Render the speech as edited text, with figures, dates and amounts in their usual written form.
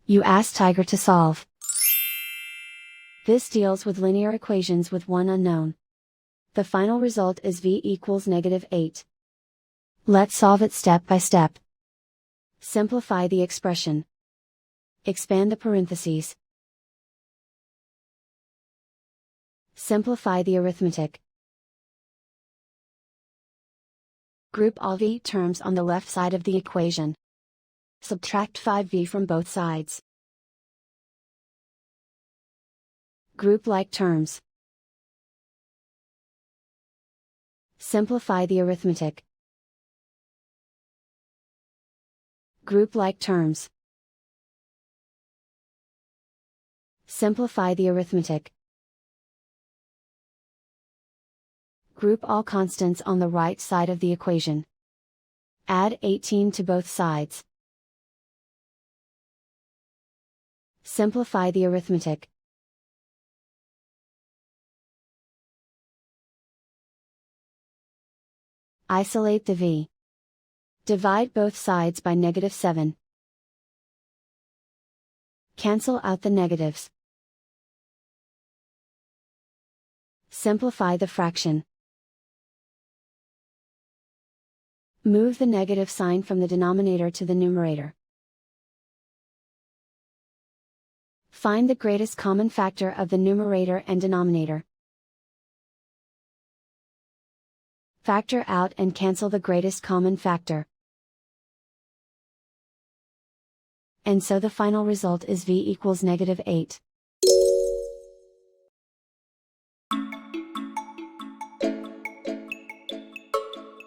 You ask Tiger to solve. This deals with linear equations with one unknown. The final result is v equals -8. Let's solve it step by step. Simplify the expression. Expand the parentheses. Simplify the arithmetic. Group all v terms on the left side of the equation. Subtract 5v from both sides. Group like terms. Simplify the arithmetic. Group like terms. Simplify the arithmetic. Group all constants on the right side of the equation. Add 18 to both sides. Simplify the arithmetic. Isolate the v. Divide both sides by -7. Cancel out the negatives. Simplify the fraction. Move the negative sign from the denominator to the numerator. Find the greatest common factor of the numerator and denominator. Factor out and cancel the greatest common factor. And so the final result is v equals -8.